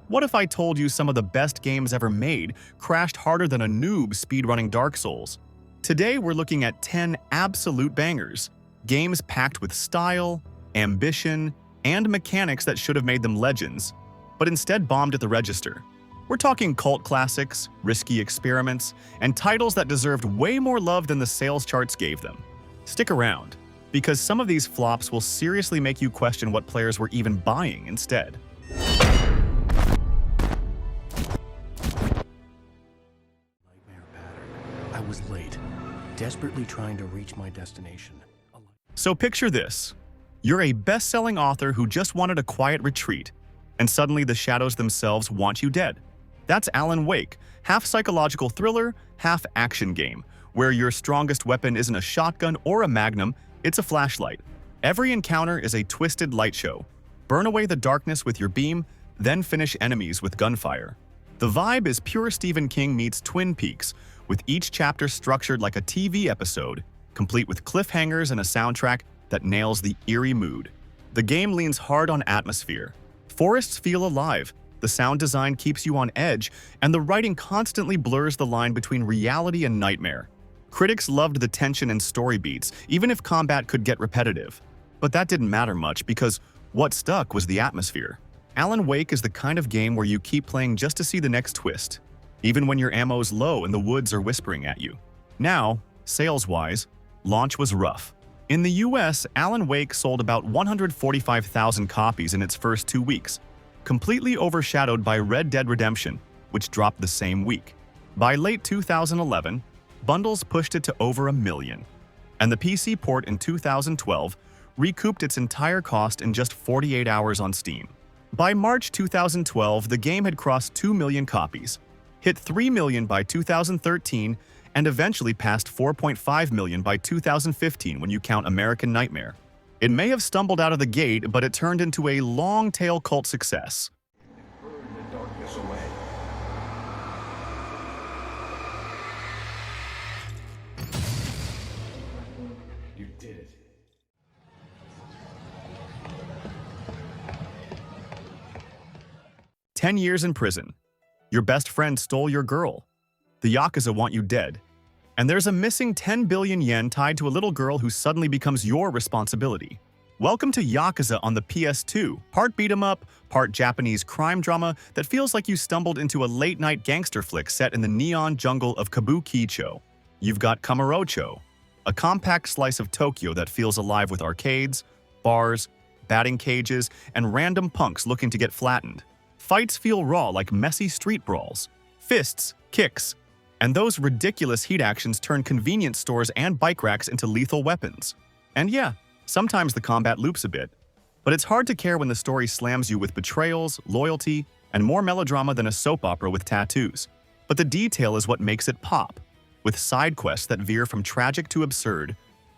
What if I told you some of the best games ever made crashed harder than a noob speedrunning Dark Souls? Today we're looking at 10 absolute bangers, games packed with style, ambition, and mechanics that should have made them legends, but instead bombed at the register. We're talking cult classics, risky experiments, and titles that deserved way more love than the sales charts gave them. Stick around, because some of these flops will seriously make you question what players were even buying instead. Nightmare pattern. I was late, desperately trying to reach my destination. So picture this. You're a best-selling author who just wanted a quiet retreat, and suddenly the shadows themselves want you dead. That's Alan Wake, half psychological thriller, half action game, where your strongest weapon isn't a shotgun or a magnum, it's a flashlight. Every encounter is a twisted light show. Burn away the darkness with your beam, then finish enemies with gunfire. The vibe is pure Stephen King meets Twin Peaks, with each chapter structured like a TV episode, complete with cliffhangers and a soundtrack that nails the eerie mood. The game leans hard on atmosphere. Forests feel alive, the sound design keeps you on edge, and the writing constantly blurs the line between reality and nightmare. Critics loved the tension and story beats, even if combat could get repetitive. But that didn't matter much because what stuck was the atmosphere. Alan Wake is the kind of game where you keep playing just to see the next twist, even when your ammo's low and the woods are whispering at you. Now, sales-wise, launch was rough. In the US, Alan Wake sold about 145,000 copies in its first 2 weeks, completely overshadowed by Red Dead Redemption, which dropped the same week. By late 2011, bundles pushed it to over 1 million, and the PC port in 2012 recouped its entire cost in just 48 hours on Steam. By March 2012, the game had crossed 2 million copies, hit 3 million by 2013, and eventually passed 4.5 million by 2015 when you count American Nightmare. It may have stumbled out of the gate, but it turned into a long-tail cult success. Burn the darkness away. You did it. "10 years in prison. Your best friend stole your girl. The Yakuza want you dead. And there's a missing 10 billion yen tied to a little girl who suddenly becomes your responsibility. Welcome to Yakuza on the PS2, part beat-em-up, part Japanese crime drama that feels like you stumbled into a late-night gangster flick set in the neon jungle of Kabukicho. You've got Kamurocho, a compact slice of Tokyo that feels alive with arcades, bars, batting cages, and random punks looking to get flattened. Fights feel raw like messy street brawls. Fists, kicks, and those ridiculous heat actions turn convenience stores and bike racks into lethal weapons. And yeah, sometimes the combat loops a bit, but it's hard to care when the story slams you with betrayals, loyalty, and more melodrama than a soap opera with tattoos. But the detail is what makes it pop, with side quests that veer from tragic to absurd,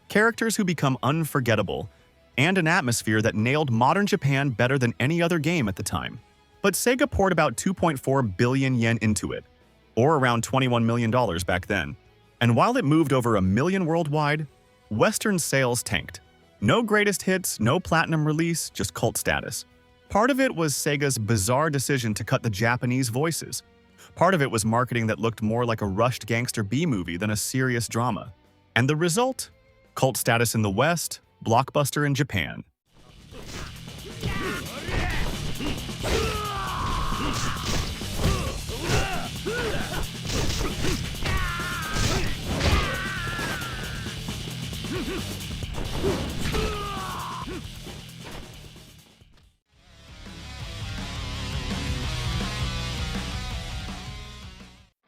characters who become unforgettable, and an atmosphere that nailed modern Japan better than any other game at the time. But Sega poured about 2.4 billion yen into it, or around $21 million back then. And while it moved over 1 million worldwide, Western sales tanked. No greatest hits, no platinum release, just cult status. Part of it was Sega's bizarre decision to cut the Japanese voices. Part of it was marketing that looked more like a rushed gangster B-movie than a serious drama. And the result? Cult status in the West, blockbuster in Japan.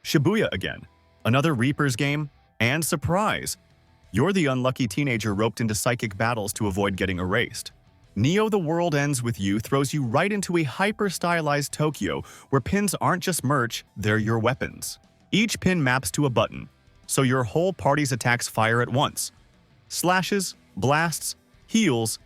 Shibuya again, another Reaper's game, and surprise! You're the unlucky teenager roped into psychic battles to avoid getting erased. Neo The World Ends With You throws you right into a hyper-stylized Tokyo where pins aren't just merch, they're your weapons. Each pin maps to a button, so your whole party's attacks fire at once. Slashes, blasts, heals,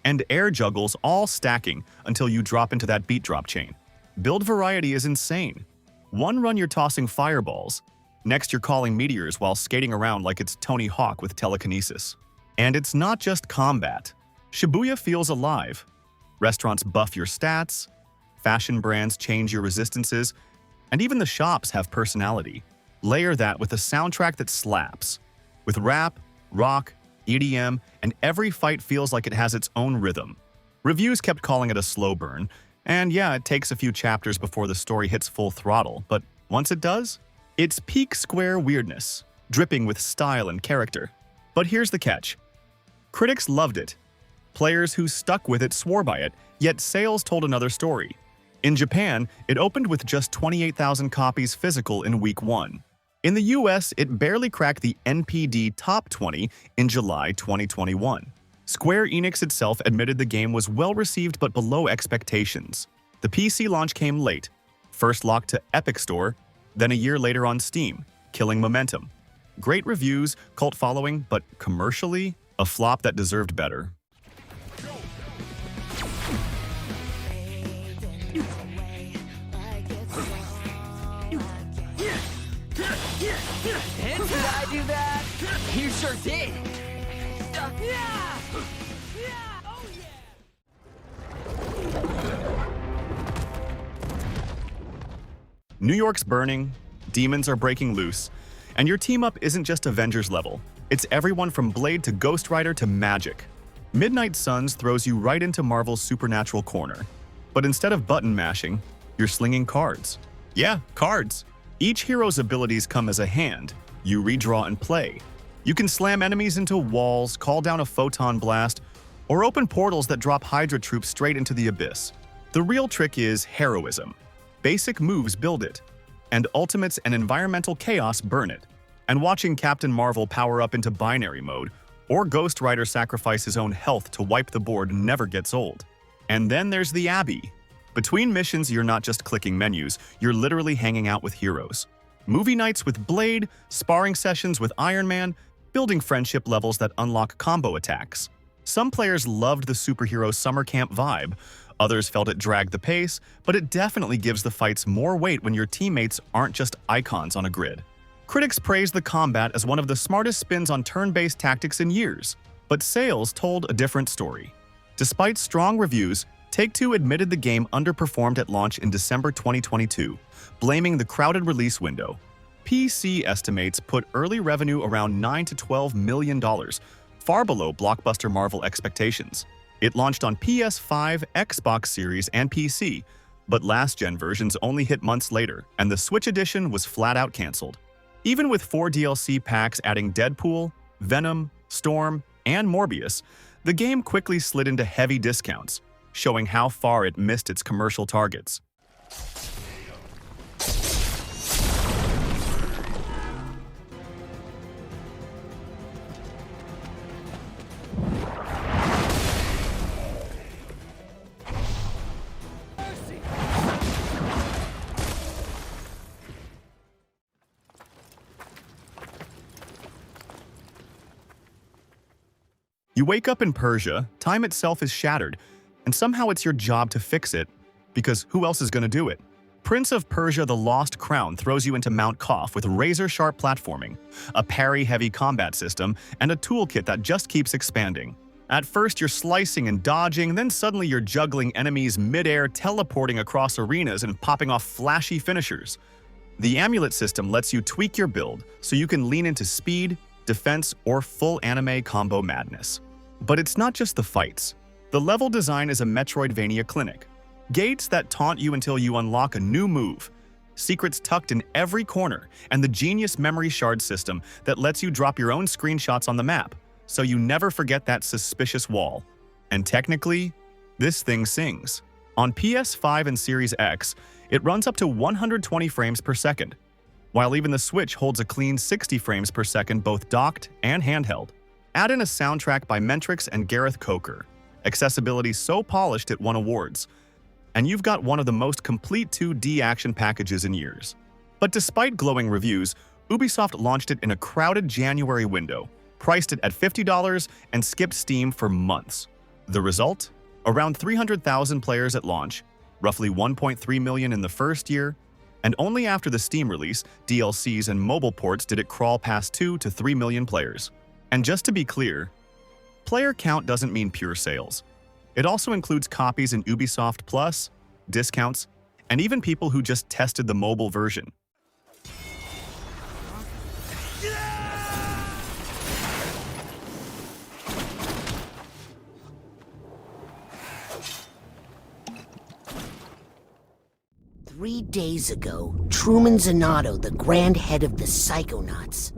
and air juggles all stacking until you drop into that beat drop chain. Build variety is insane. One run you're tossing fireballs, next you're calling meteors while skating around like it's Tony Hawk with telekinesis. And it's not just combat. Shibuya feels alive. Restaurants buff your stats, fashion brands change your resistances, and even the shops have personality. Layer that with a soundtrack that slaps. With rap, rock, EDM, and every fight feels like it has its own rhythm. Reviews kept calling it a slow burn, and yeah, it takes a few chapters before the story hits full throttle, but once it does, it's peak Square weirdness, dripping with style and character. But here's the catch. Critics loved it. Players who stuck with it swore by it, yet sales told another story. In Japan, it opened with just 28,000 copies physical in week 1. In the US, it barely cracked the NPD Top 20 in July 2021. Square Enix itself admitted the game was well received but below expectations. The PC launch came late, first locked to Epic Store, then a year later on Steam, killing momentum. Great reviews, cult following, but commercially, a flop that deserved better. And did I do that? You sure did. Yeah! Oh yeah! New York's burning, demons are breaking loose, and your team up isn't just Avengers level. It's everyone from Blade to Ghost Rider to Magic. Midnight Suns throws you right into Marvel's supernatural corner. But instead of button mashing, you're slinging cards. Yeah, cards. Each hero's abilities come as a hand. You redraw and play. You can slam enemies into walls, call down a photon blast, or open portals that drop Hydra troops straight into the abyss. The real trick is heroism. Basic moves build it, and ultimates and environmental chaos burn it. And watching Captain Marvel power up into binary mode, or Ghost Rider sacrifice his own health to wipe the board never gets old. And then there's the Abbey. Between missions, you're not just clicking menus, you're literally hanging out with heroes. Movie nights with Blade, sparring sessions with Iron Man, building friendship levels that unlock combo attacks. Some players loved the superhero summer camp vibe, others felt it dragged the pace, but it definitely gives the fights more weight when your teammates aren't just icons on a grid. Critics praised the combat as one of the smartest spins on turn-based tactics in years, but sales told a different story. Despite strong reviews, Take-Two admitted the game underperformed at launch in December 2022, blaming the crowded release window. PC estimates put early revenue around $9 to $12 million, far below blockbuster Marvel expectations. It launched on PS5, Xbox Series, and PC, but last-gen versions only hit months later, and the Switch edition was flat-out canceled. Even with 4 DLC packs adding Deadpool, Venom, Storm, and Morbius, the game quickly slid into heavy discounts, showing how far it missed its commercial targets. You wake up in Persia, time itself is shattered, and somehow it's your job to fix it, because who else is going to do it? Prince of Persia: The Lost Crown throws you into Mount Kof with razor-sharp platforming, a parry-heavy combat system, and a toolkit that just keeps expanding. At first you're slicing and dodging, then suddenly you're juggling enemies mid-air, teleporting across arenas and popping off flashy finishers. The amulet system lets you tweak your build so you can lean into speed, defense, or full anime combo madness. But it's not just the fights. The level design is a Metroidvania clinic. Gates that taunt you until you unlock a new move, secrets tucked in every corner, and the genius memory shard system that lets you drop your own screenshots on the map, so you never forget that suspicious wall. And technically, this thing sings. On PS5 and Series X, it runs up to 120 frames per second, while even the Switch holds a clean 60 frames per second both docked and handheld. Add in a soundtrack by Mentrix and Gareth Coker, accessibility so polished it won awards, and you've got one of the most complete 2D action packages in years. But despite glowing reviews, Ubisoft launched it in a crowded January window, priced it at $50, and skipped Steam for months. The result? Around 300,000 players at launch, roughly 1.3 million in the first year, and only after the Steam release, DLCs and mobile ports did it crawl past 2 to 3 million players. And just to be clear, player count doesn't mean pure sales. It also includes copies in Ubisoft Plus, discounts, and even people who just tested the mobile version. Three days ago, Truman Zanotto, the grand head of the Psychonauts.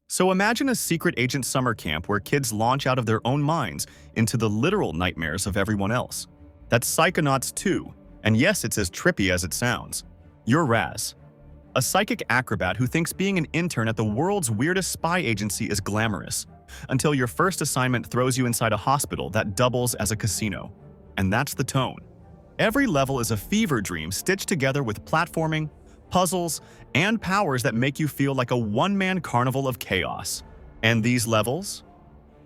So imagine a secret agent summer camp where kids launch out of their own minds into the literal nightmares of everyone else. That's Psychonauts 2, and yes, it's as trippy as it sounds. You're Raz, a psychic acrobat who thinks being an intern at the world's weirdest spy agency is glamorous, until your first assignment throws you inside a hospital that doubles as a casino. And that's the tone. Every level is a fever dream stitched together with platforming, puzzles, and powers that make you feel like a one-man carnival of chaos. And these levels?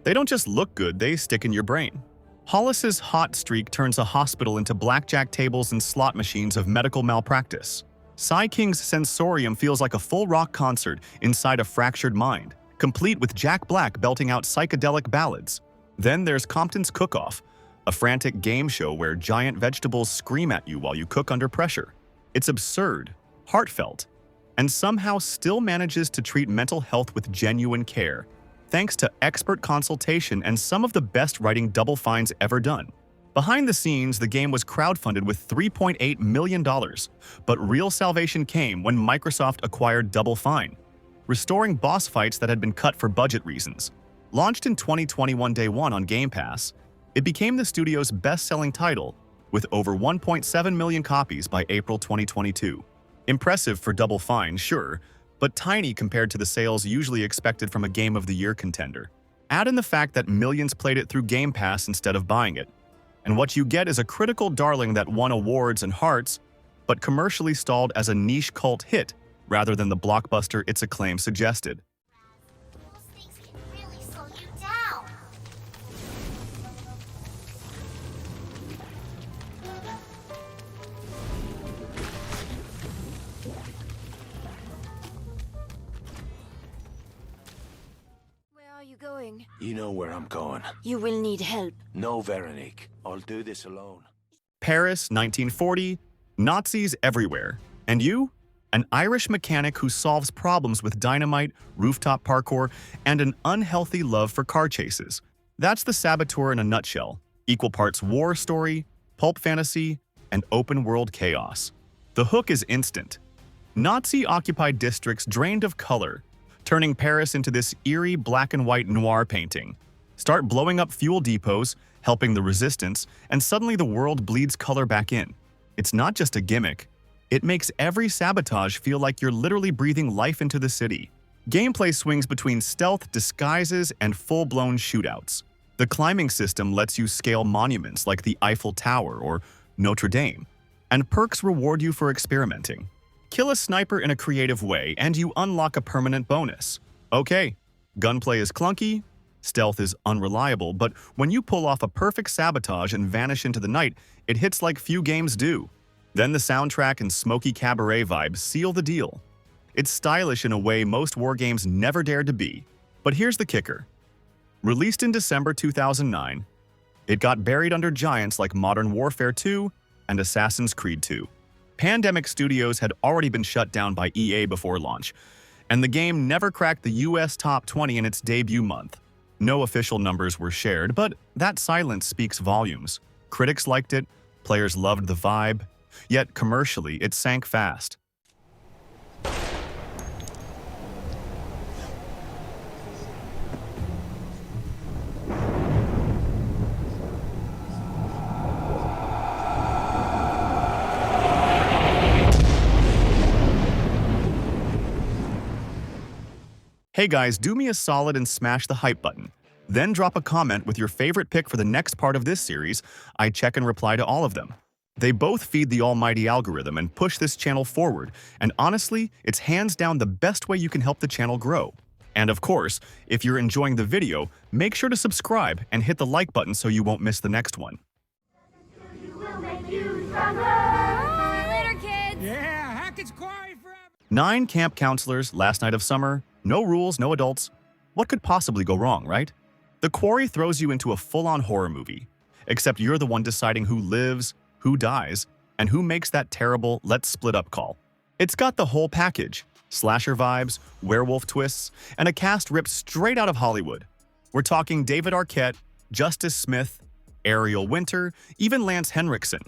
They don't just look good, they stick in your brain. Hollis's hot streak turns a hospital into blackjack tables and slot machines of medical malpractice. Psy King's Sensorium feels like a full rock concert inside a fractured mind, complete with Jack Black belting out psychedelic ballads. Then there's Compton's Cook-Off, a frantic game show where giant vegetables scream at you while you cook under pressure. It's absurd, heartfelt, and somehow still manages to treat mental health with genuine care, thanks to expert consultation and some of the best writing Double Fine's ever done. Behind the scenes, the game was crowdfunded with $3.8 million, but real salvation came when Microsoft acquired Double Fine, restoring boss fights that had been cut for budget reasons. Launched in 2021 Day 1 on Game Pass, it became the studio's best-selling title, with over 1.7 million copies by April 2022. Impressive for Double Fine, sure, but tiny compared to the sales usually expected from a Game of the Year contender. Add in the fact that millions played it through Game Pass instead of buying it, and what you get is a critical darling that won awards and hearts, but commercially stalled as a niche cult hit rather than the blockbuster its acclaim suggested. Those things can really slow you down. Where are you going? You know where I'm going. You will need help. No, Veronique. I'll do this alone. Paris, 1940, Nazis everywhere. And you? An Irish mechanic who solves problems with dynamite, rooftop parkour, and an unhealthy love for car chases. That's The Saboteur in a nutshell. Equal parts war story, pulp fantasy, and open-world chaos. The hook is instant. Nazi-occupied districts drained of color, turning Paris into this eerie black-and-white noir painting. Start blowing up fuel depots, helping the resistance, and suddenly the world bleeds color back in. It's not just a gimmick. It makes every sabotage feel like you're literally breathing life into the city. Gameplay swings between stealth, disguises, and full-blown shootouts. The climbing system lets you scale monuments like the Eiffel Tower or Notre Dame, and perks reward you for experimenting. Kill a sniper in a creative way, and you unlock a permanent bonus. Okay, gunplay is clunky, stealth is unreliable, but when you pull off a perfect sabotage and vanish into the night, it hits like few games do. Then the soundtrack and smoky cabaret vibes seal the deal. It's stylish in a way most war games never dared to be. But here's the kicker. Released in December 2009, it got buried under giants like Modern Warfare 2 and Assassin's Creed 2. Pandemic Studios had already been shut down by EA before launch, and the game never cracked the US top 20 in its debut month. No official numbers were shared, but that silence speaks volumes. Critics liked it, players loved the vibe, yet commercially it sank fast. Hey guys, do me a solid and smash the hype button. Then drop a comment with your favorite pick for the next part of this series. I check and reply to all of them. They both feed the almighty algorithm and push this channel forward, and honestly, it's hands down the best way you can help the channel grow. And of course, if you're enjoying the video, make sure to subscribe and hit the like button so you won't miss the next one. Later, kids! Yeah, Hackett's quiet forever. 9 camp counselors, last night of summer, no rules, no adults. What could possibly go wrong, right? The Quarry throws you into a full-on horror movie, except you're the one deciding who lives, who dies, And who makes that terrible let's split up call? It's got the whole package: slasher vibes, werewolf twists, and a cast ripped straight out of Hollywood. We're talking David Arquette, Justice Smith, Ariel Winter, even Lance Henriksen.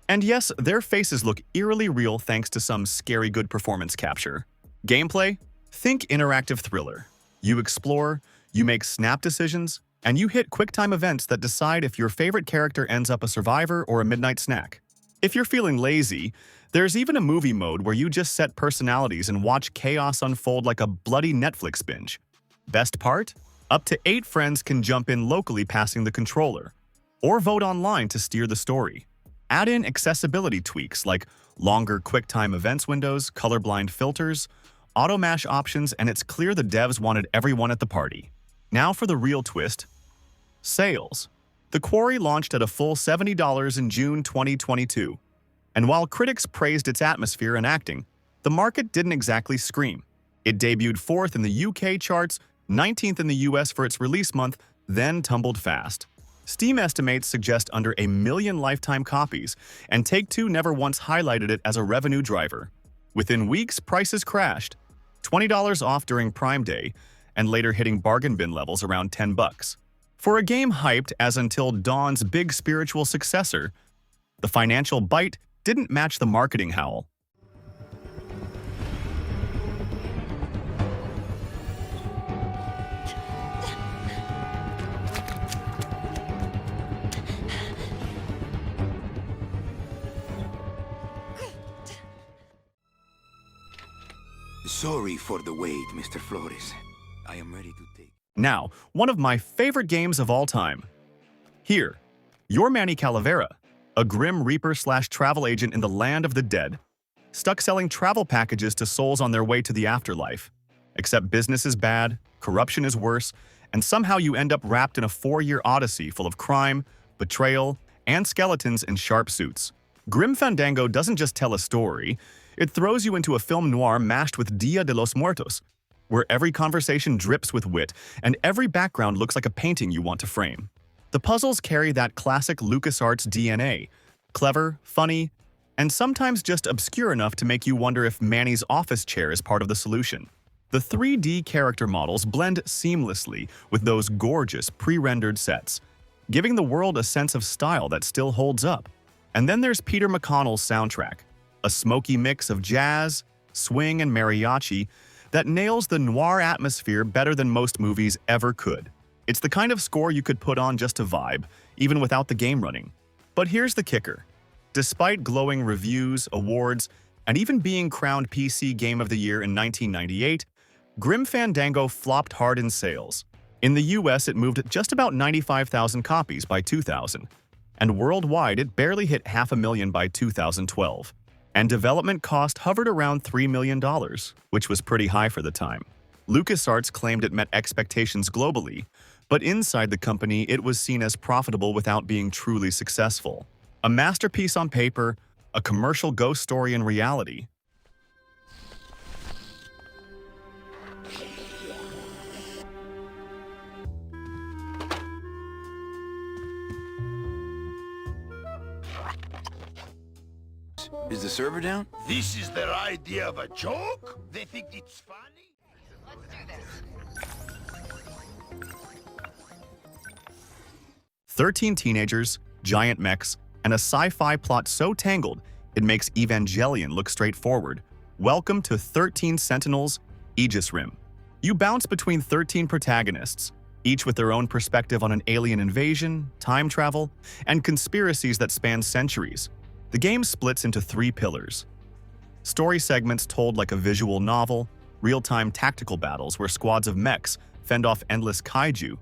And yes, their faces look eerily real thanks to some scary good performance capture. Gameplay? Think interactive thriller. You explore, you make snap decisions, and you hit quick-time events that decide if your favorite character ends up a survivor or a midnight snack. If you're feeling lazy, there's even a movie mode where you just set personalities and watch chaos unfold like a bloody Netflix binge. Best part? Up to 8 friends can jump in locally passing the controller, or vote online to steer the story. Add in accessibility tweaks like longer QuickTime events windows, colorblind filters, auto-mash options, and it's clear the devs wanted everyone at the party. Now for the real twist. Sales. The Quarry launched at a full $70 in June 2022. And while critics praised its atmosphere and acting, the market didn't exactly scream. It debuted 4th in the UK charts, 19th in the US for its release month, then tumbled fast. Steam estimates suggest under 1 million lifetime copies, and Take-Two never once highlighted it as a revenue driver. Within weeks, prices crashed, $20 off during Prime Day, and later hitting bargain bin levels around $10. For a game hyped as Until Dawn's big spiritual successor, the financial bite didn't match the marketing howl. Sorry for the wait, Mr. Flores. I am ready to take... Now, one of my favorite games of all time. Here, you're Manny Calavera, a grim reaper/travel agent in the land of the dead, stuck selling travel packages to souls on their way to the afterlife. Except business is bad, corruption is worse, and somehow you end up wrapped in a 4-year odyssey full of crime, betrayal, and skeletons in sharp suits. Grim Fandango doesn't just tell a story, it throws you into a film noir mashed with Dia de los Muertos, where every conversation drips with wit and every background looks like a painting you want to frame. The puzzles carry that classic LucasArts DNA, clever, funny, and sometimes just obscure enough to make you wonder if Manny's office chair is part of the solution. The 3D character models blend seamlessly with those gorgeous pre-rendered sets, giving the world a sense of style that still holds up. And then there's Peter McConnell's soundtrack, a smoky mix of jazz, swing, and mariachi that nails the noir atmosphere better than most movies ever could. It's the kind of score you could put on just to vibe, even without the game running. But here's the kicker. Despite glowing reviews, awards, and even being crowned PC Game of the Year in 1998, Grim Fandango flopped hard in sales. In the US, it moved just about 95,000 copies by 2000, and worldwide it barely hit 500,000 by 2012. And development cost hovered around $3 million, which was pretty high for the time. LucasArts claimed it met expectations globally, but inside the company it was seen as profitable without being truly successful. A masterpiece on paper, a commercial ghost story in reality. Is the server down? This is their idea of a joke? They think it's funny? Let's do this. 13 teenagers, giant mechs, and a sci-fi plot so tangled it makes Evangelion look straightforward. Welcome to 13 Sentinels, Aegis Rim. You bounce between 13 protagonists, each with their own perspective on an alien invasion, time travel, and conspiracies that span centuries. The game splits into 3 pillars. Story segments told like a visual novel, real-time tactical battles where squads of mechs fend off endless kaiju,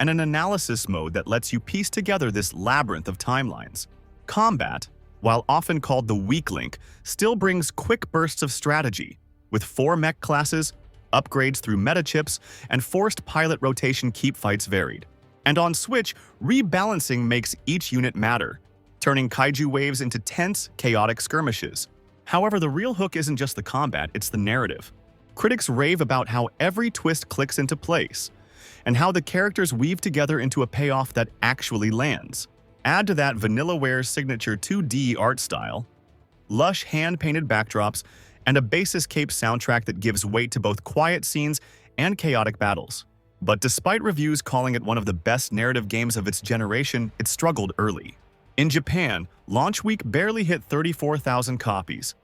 and an analysis mode that lets you piece together this labyrinth of timelines. Combat, while often called the weak link, still brings quick bursts of strategy, with 4 mech classes, upgrades through meta chips, and forced pilot rotation keep fights varied. And on Switch, rebalancing makes each unit matter, turning kaiju waves into tense, chaotic skirmishes. However, the real hook isn't just the combat, it's the narrative. Critics rave about how every twist clicks into place, and how the characters weave together into a payoff that actually lands. Add to that Vanillaware's signature 2D art style, lush hand-painted backdrops, and a basis cape soundtrack that gives weight to both quiet scenes and chaotic battles. But despite reviews calling it one of the best narrative games of its generation, it struggled early. In Japan, launch week barely hit 34,000 copies.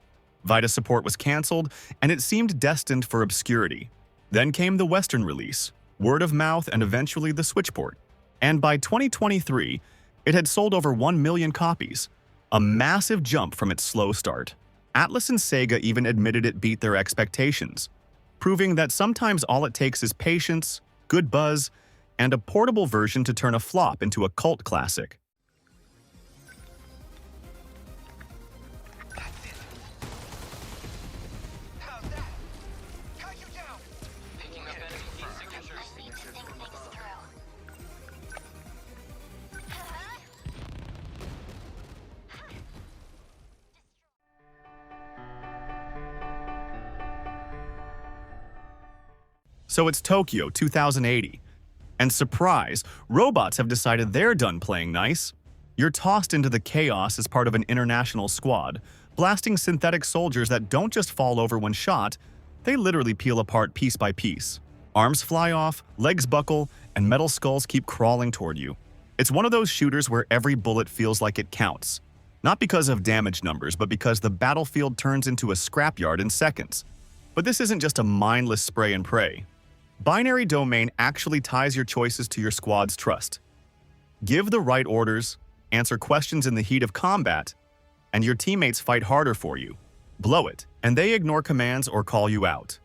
Vita support was cancelled, and it seemed destined for obscurity. Then came the Western release, word of mouth, and eventually the Switch port. And by 2023, it had sold over 1 million copies, a massive jump from its slow start. Atlus and Sega even admitted it beat their expectations, proving that sometimes all it takes is patience, good buzz, and a portable version to turn a flop into a cult classic. So it's Tokyo 2080. And surprise, robots have decided they're done playing nice. You're tossed into the chaos as part of an international squad, blasting synthetic soldiers that don't just fall over when shot, they literally peel apart piece by piece. Arms fly off, legs buckle, and metal skulls keep crawling toward you. It's one of those shooters where every bullet feels like it counts. Not because of damage numbers, but because the battlefield turns into a scrapyard in seconds. But this isn't just a mindless spray and pray. Binary Domain actually ties your choices to your squad's trust. Give the right orders, answer questions in the heat of combat, and your teammates fight harder for you. Blow it, and they ignore commands or call you out.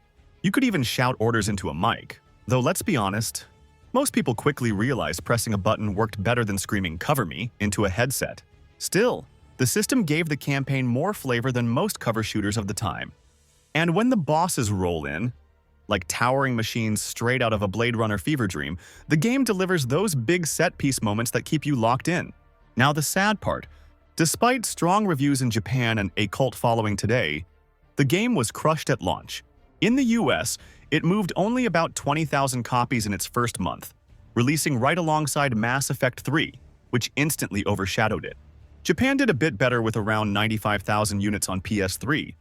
You could even shout orders into a mic. Though let's be honest, most people quickly realized pressing a button worked better than screaming "cover me" into a headset. Still, the system gave the campaign more flavor than most cover shooters of the time. And when the bosses roll in, like towering machines straight out of a Blade Runner fever dream, the game delivers those big set-piece moments that keep you locked in. Now the sad part, despite strong reviews in Japan and a cult following today, the game was crushed at launch. In the US, it moved only about 20,000 copies in its first month, releasing right alongside Mass Effect 3, which instantly overshadowed it. Japan did a bit better with around 95,000 units on PS3,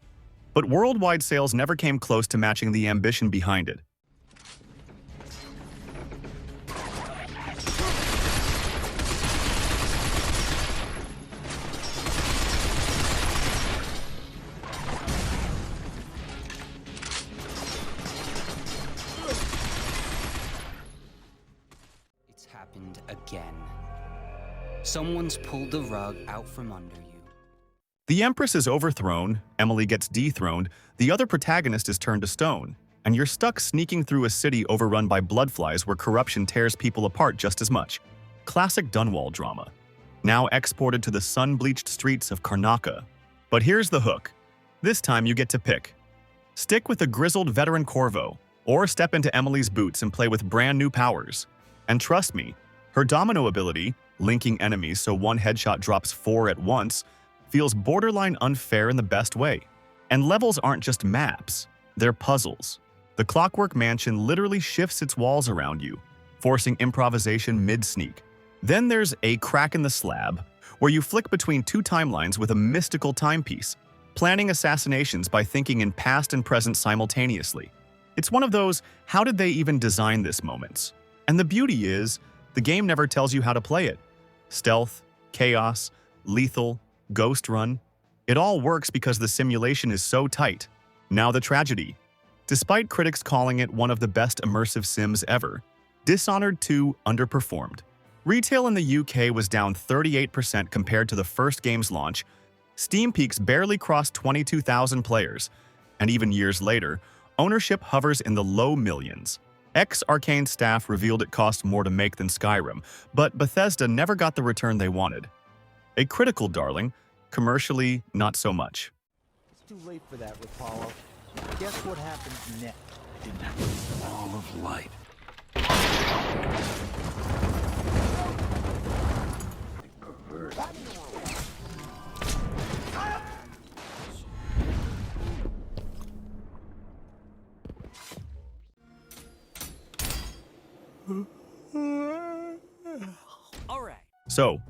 but worldwide sales never came close to matching the ambition behind it. It's happened again. Someone's pulled the rug out from under you. The Empress is overthrown, Emily gets dethroned, the other protagonist is turned to stone, and you're stuck sneaking through a city overrun by bloodflies where corruption tears people apart just as much. Classic Dunwall drama. Now exported to the sun-bleached streets of Karnaka. But here's the hook. This time you get to pick. Stick with a grizzled veteran Corvo, or step into Emily's boots and play with brand new powers. And trust me, her domino ability, linking enemies so one headshot drops 4 at once, feels borderline unfair in the best way. And levels aren't just maps, they're puzzles. The Clockwork Mansion literally shifts its walls around you, forcing improvisation mid-sneak. Then there's a crack in the slab, where you flick between two timelines with a mystical timepiece, planning assassinations by thinking in past and present simultaneously. It's one of those, how did they even design this moments? And the beauty is, the game never tells you how to play it. Stealth, chaos, lethal, ghost run, it all works because the simulation is so tight. Now the tragedy. Despite critics calling it one of the best immersive sims ever, Dishonored 2 underperformed. Retail in the UK was down 38% compared to the first game's launch, Steam peaks barely crossed 22,000 players, and even years later, ownership hovers in the low millions. Ex-Arcane staff revealed it cost more to make than Skyrim, but Bethesda never got the return they wanted. A critical darling, commercially not so much. It's too late for that, Rapallo. Guess what happens next? Ball of light. All right. So,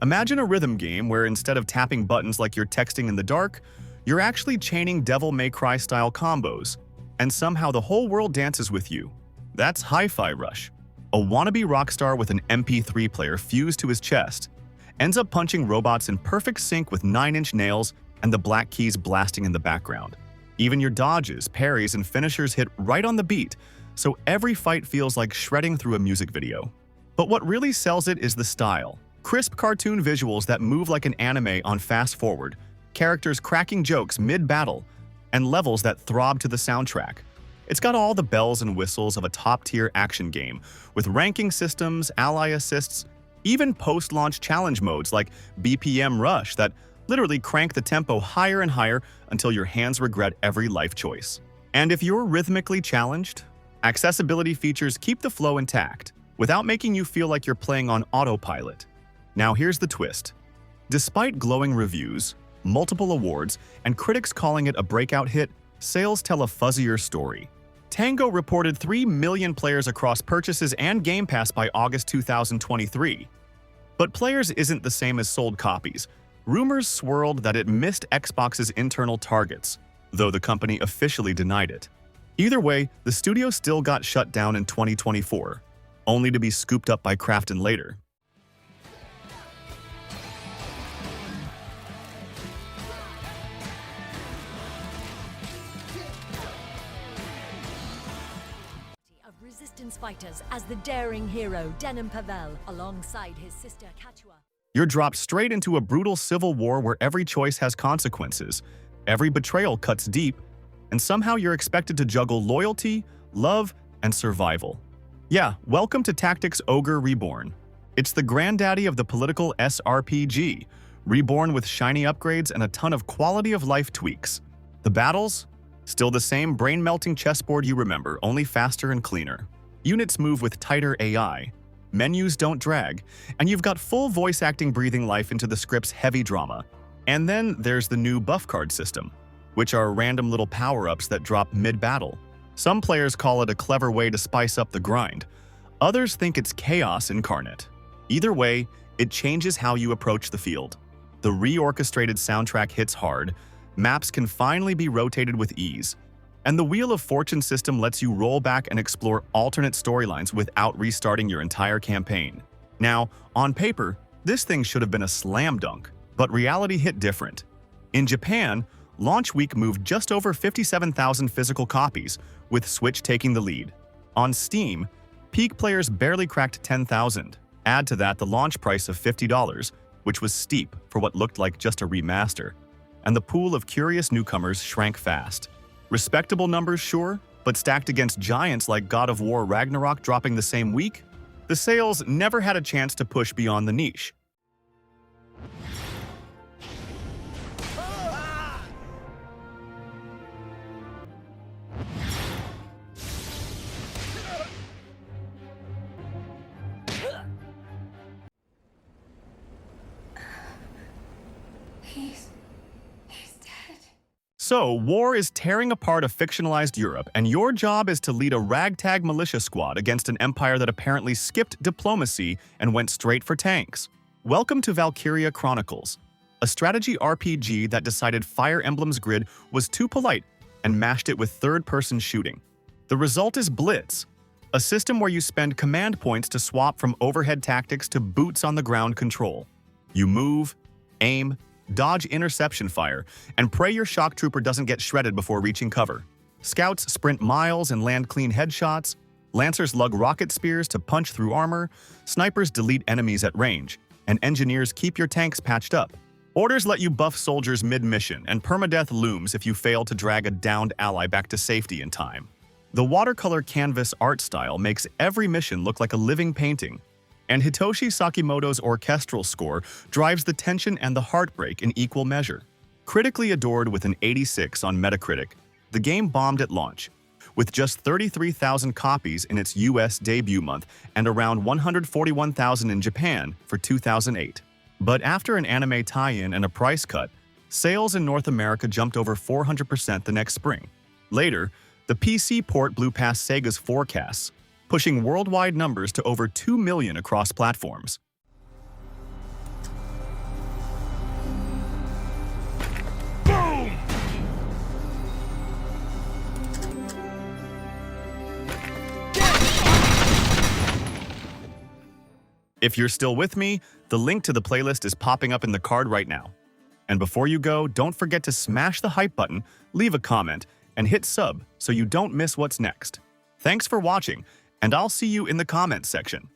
Imagine a rhythm game where instead of tapping buttons like you're texting in the dark, you're actually chaining Devil May Cry style combos, and somehow the whole world dances with you. That's Hi-Fi Rush. A wannabe rock star with an MP3 player fused to his chest ends up punching robots in perfect sync with 9-inch nails and the black keys blasting in the background. Even your dodges, parries, and finishers hit right on the beat, so every fight feels like shredding through a music video. But what really sells it is the style. Crisp cartoon visuals that move like an anime on fast forward, characters cracking jokes mid-battle, and levels that throb to the soundtrack. It's got all the bells and whistles of a top-tier action game, with ranking systems, ally assists, even post-launch challenge modes like BPM Rush that literally crank the tempo higher and higher until your hands regret every life choice. And if you're rhythmically challenged, accessibility features keep the flow intact, without making you feel like you're playing on autopilot. Now here's the twist. Despite glowing reviews, multiple awards, and critics calling it a breakout hit, sales tell a fuzzier story. Tango reported 3 million players across purchases and Game Pass by August 2023. But players isn't the same as sold copies. Rumors swirled that it missed Xbox's internal targets, though the company officially denied it. Either way, the studio still got shut down in 2024, only to be scooped up by Krafton later. Resistance fighters as the daring hero Denim Pavel alongside his sister Katua. You're dropped straight into a brutal civil war where every choice has consequences, every betrayal cuts deep, and somehow you're expected to juggle loyalty, love, and survival. Yeah, welcome to Tactics Ogre Reborn. It's the granddaddy of the political SRPG, reborn with shiny upgrades and a ton of quality-of-life tweaks. The battles? Still the same brain-melting chessboard you remember, only faster and cleaner. Units move with tighter AI, menus don't drag, and you've got full voice acting breathing life into the script's heavy drama. And then there's the new buff card system, which are random little power-ups that drop mid-battle. Some players call it a clever way to spice up the grind. Others think it's chaos incarnate. Either way, it changes how you approach the field. The reorchestrated soundtrack hits hard, maps can finally be rotated with ease, and the Wheel of Fortune system lets you roll back and explore alternate storylines without restarting your entire campaign. Now, on paper, this thing should have been a slam dunk, but reality hit different. In Japan, launch week moved just over 57,000 physical copies, with Switch taking the lead. On Steam, peak players barely cracked 10,000. Add to that the launch price of $50, which was steep for what looked like just a remaster, and the pool of curious newcomers shrank fast. Respectable numbers, sure, but stacked against giants like God of War Ragnarok dropping the same week, the sales never had a chance to push beyond the niche. So, war is tearing apart a fictionalized Europe, and your job is to lead a ragtag militia squad against an empire that apparently skipped diplomacy and went straight for tanks. Welcome to Valkyria Chronicles, a strategy RPG that decided Fire Emblem's grid was too polite and mashed it with third-person shooting. The result is Blitz, a system where you spend command points to swap from overhead tactics to boots-on-the-ground control. You move, aim, dodge interception fire, and pray your shock trooper doesn't get shredded before reaching cover. Scouts sprint miles and land clean headshots, lancers lug rocket spears to punch through armor, snipers delete enemies at range, and engineers keep your tanks patched up. Orders let you buff soldiers mid-mission, and permadeath looms if you fail to drag a downed ally back to safety in time. The watercolor canvas art style makes every mission look like a living painting, and Hitoshi Sakimoto's orchestral score drives the tension and the heartbreak in equal measure. Critically adored with an 86 on Metacritic, the game bombed at launch, with just 33,000 copies in its US debut month and around 141,000 in Japan for 2008. But after an anime tie-in and a price cut, sales in North America jumped over 400% the next spring. Later, the PC port blew past Sega's forecasts, pushing worldwide numbers to over 2 million across platforms. If you're still with me, the link to the playlist is popping up in the card right now. And before you go, don't forget to smash the hype button, leave a comment, and hit sub so you don't miss what's next. Thanks for watching, and I'll see you in the comments section.